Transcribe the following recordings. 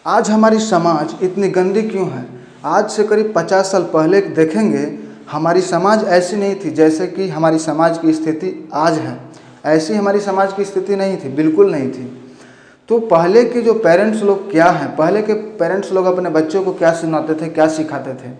आज हमारी समाज इतनी गंदी क्यों है? आज से करीब 50 साल पहले देखेंगे, हमारी समाज ऐसी नहीं थी जैसे कि हमारी समाज की स्थिति आज है। ऐसी हमारी समाज की स्थिति नहीं थी, बिल्कुल नहीं थी। तो पहले के जो पेरेंट्स लोग क्या हैं, पहले के पेरेंट्स लोग अपने बच्चों को क्या सुनाते थे, क्या सिखाते थे?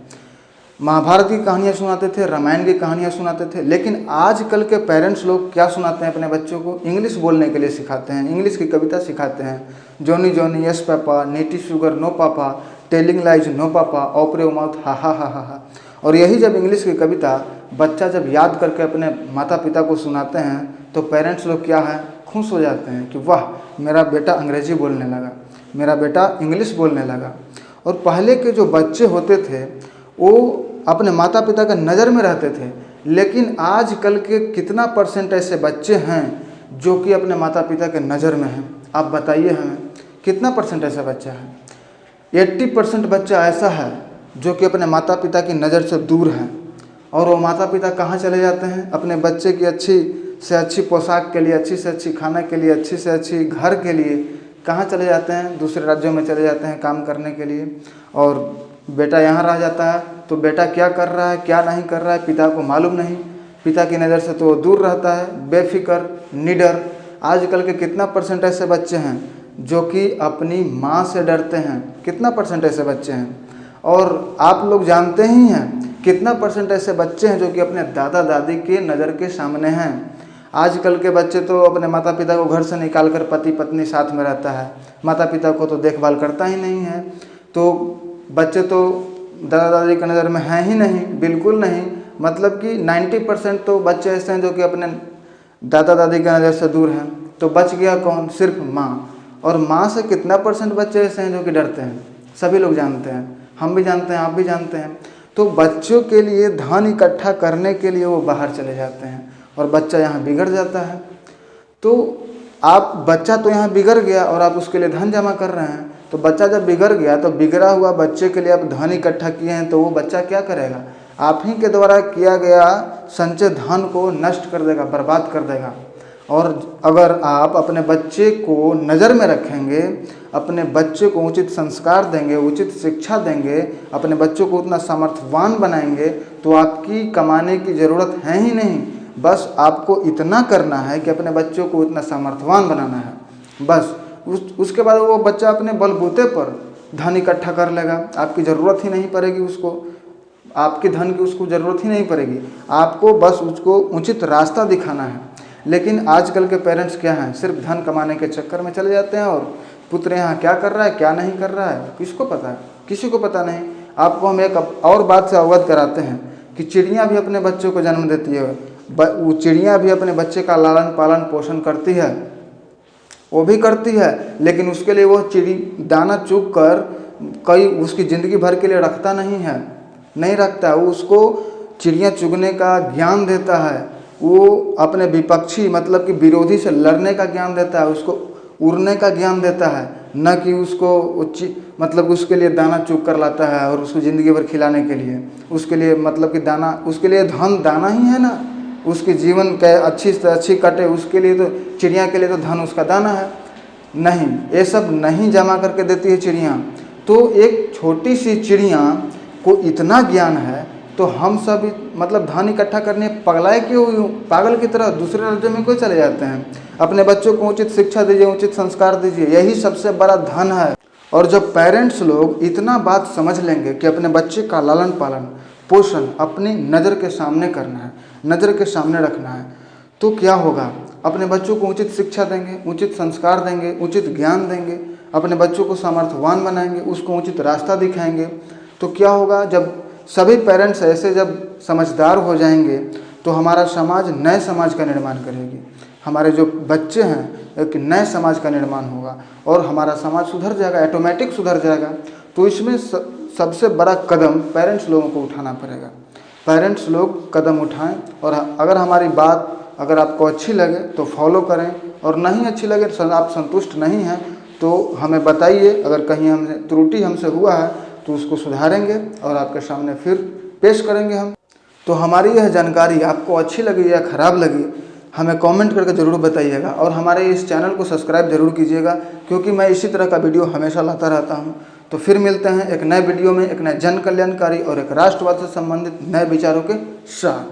महाभारत की कहानियाँ सुनाते थे, रामायण की कहानियाँ सुनाते थे। लेकिन आजकल के पेरेंट्स लोग क्या सुनाते हैं अपने बच्चों को? इंग्लिश बोलने के लिए सिखाते हैं, इंग्लिश की कविता सिखाते हैं। जॉनी जॉनी यस पापा, नीटी sugar no papa, telling lies no papa, open your mouth हा हा हा हा हा। और यही जब इंग्लिश की कविता बच्चा जब याद करके अपने माता पिता को सुनाते हैं तो पेरेंट्स लोग क्या है, खुश हो जाते हैं कि वाह, मेरा बेटा अंग्रेजी बोलने लगा, मेरा बेटा इंग्लिश बोलने लगा। और पहले के जो बच्चे होते थे वो अपने माता पिता का नज़र में रहते थे। लेकिन आजकल के कितना परसेंट ऐसे बच्चे हैं जो कि अपने माता पिता के नज़र में हैं? आप बताइए हमें, कितना परसेंट ऐसा बच्चा है? 80% बच्चा ऐसा है जो कि अपने माता पिता की नज़र से दूर है। और वो माता पिता कहाँ चले जाते हैं? अपने बच्चे की अच्छी से अच्छी पोशाक के लिए, अच्छी से अच्छी खाने के लिए, अच्छी से अच्छी घर के लिए कहाँ चले जाते हैं? दूसरे राज्यों में चले जाते हैं काम करने के लिए। और बेटा यहाँ रह जाता है तो बेटा क्या कर रहा है, क्या नहीं कर रहा है, पिता को मालूम नहीं। पिता की नज़र से तो वो दूर रहता है, बेफिक्र, निडर। आजकल के कितना परसेंट ऐसे बच्चे हैं जो कि अपनी माँ से डरते हैं? कितना परसेंट ऐसे बच्चे हैं? और आप लोग जानते ही हैं कितना परसेंट ऐसे बच्चे हैं जो कि अपने दादा दादी के नज़र के सामने हैं? आजकल के बच्चे तो अपने माता पिता को घर से निकाल कर पति पत्नी साथ में रहता है, माता पिता को तो देखभाल करता ही नहीं है। तो बच्चे तो दादा दादी की नज़र में हैं ही नहीं, बिल्कुल नहीं। मतलब कि 90% तो बच्चे ऐसे हैं जो कि अपने दादा दादी की नज़र से दूर हैं। तो बच गया कौन? सिर्फ माँ। और माँ से कितना परसेंट बच्चे ऐसे हैं जो कि डरते हैं? सभी लोग जानते हैं, हम भी जानते हैं, आप भी जानते हैं। तो बच्चों के लिए धन इकट्ठा करने के लिए वो बाहर चले जाते हैं और बच्चा यहाँ बिगड़ जाता है। तो आप, बच्चा तो यहाँ बिगड़ गया और आप उसके लिए धन जमा कर रहे हैं। तो बच्चा जब बिगड़ गया तो बिगड़ा हुआ बच्चे के लिए आप धन इकट्ठा किए हैं, तो वो बच्चा क्या करेगा? आप ही के द्वारा किया गया संचय धन को नष्ट कर देगा, बर्बाद कर देगा। और अगर आप अपने बच्चे को नज़र में रखेंगे, अपने बच्चे को उचित संस्कार देंगे, उचित शिक्षा देंगे, अपने बच्चों को उतना सामर्थ्यवान बनाएंगे, तो आपकी कमाने की ज़रूरत है ही नहीं। बस आपको इतना करना है कि अपने बच्चों को इतना सामर्थ्यवान बनाना है। बस उसके बाद वो बच्चा अपने बलबूते पर धन इकट्ठा कर लेगा। आपकी ज़रूरत ही नहीं पड़ेगी उसको, आपके धन की उसको ज़रूरत ही नहीं पड़ेगी। आपको बस उसको उचित रास्ता दिखाना है। लेकिन आजकल के पेरेंट्स क्या हैं, सिर्फ धन कमाने के चक्कर में चले जाते हैं। और पुत्र यहाँ क्या कर रहा है, क्या नहीं कर रहा है, किसको पता है? किसी को पता नहीं। आपको हम एक और बात से अवगत कराते हैं कि चिड़ियाँ भी अपने बच्चों को जन्म देती है। वो चिड़ियाँ भी अपने बच्चे का लालन पालन पोषण करती है, वो भी करती है। लेकिन उसके लिए वो चिड़ी दाना चुग कर कई उसकी ज़िंदगी भर के लिए रखता नहीं है, नहीं रखता। वो उसको चिड़िया चुगने का ज्ञान देता है, वो अपने विपक्षी मतलब कि विरोधी से लड़ने का ज्ञान देता है, उसको उड़ने का ज्ञान देता है। न कि उसको मतलब उसके लिए दाना चुग कर लाता है और उसको ज़िंदगी भर खिलाने के लिए। उसके लिए मतलब कि दाना, उसके लिए धन दाना ही है ना, उसके जीवन के अच्छी से अच्छी कटे, उसके लिए तो चिड़िया के लिए तो धन उसका दाना है। नहीं, ये सब नहीं जमा करके देती है चिड़िया। तो एक छोटी सी चिड़िया को इतना ज्ञान है, तो हम सब मतलब धन इकट्ठा करने पगलाए क्यों, पागल की तरह दूसरे राज्यों में क्यों चले जाते हैं? अपने बच्चों को उचित शिक्षा दीजिए, उचित संस्कार दीजिए, यही सबसे बड़ा धन है। और जब पेरेंट्स लोग इतना बात समझ लेंगे कि अपने बच्चे का लालन पालन पोषण अपनी नज़र के सामने करना है, नज़र के सामने रखना है, तो क्या होगा? अपने बच्चों को उचित शिक्षा देंगे, उचित संस्कार देंगे, उचित ज्ञान देंगे, अपने बच्चों को सामर्थ्यवान बनाएंगे, उसको उचित रास्ता दिखाएंगे। तो क्या होगा? जब सभी पेरेंट्स ऐसे जब समझदार हो जाएंगे तो हमारा समाज नए समाज का निर्माण करेगी। हमारे जो बच्चे हैं एक नए समाज का निर्माण होगा और हमारा समाज सुधर जाएगा, ऑटोमेटिक सुधर जाएगा। तो इसमें सबसे बड़ा कदम पेरेंट्स लोगों को उठाना पड़ेगा। पेरेंट्स लोग कदम उठाएं और अगर हमारी बात अगर आपको अच्छी लगे तो फॉलो करें, और नहीं अच्छी लगे तो आप संतुष्ट नहीं हैं तो हमें बताइए। अगर कहीं हमने त्रुटि हमसे हुआ है तो उसको सुधारेंगे और आपके सामने फिर पेश करेंगे हम। तो हमारी यह जानकारी आपको अच्छी लगी या ख़राब लगी, हमें कमेंट करके ज़रूर बताइएगा और हमारे इस चैनल को सब्सक्राइब जरूर कीजिएगा, क्योंकि मैं इसी तरह का वीडियो हमेशा लाता रहता हूं। तो फिर मिलते हैं एक नए वीडियो में, एक नए जन कल्याणकारी और एक राष्ट्रवाद से संबंधित नए विचारों के साथ।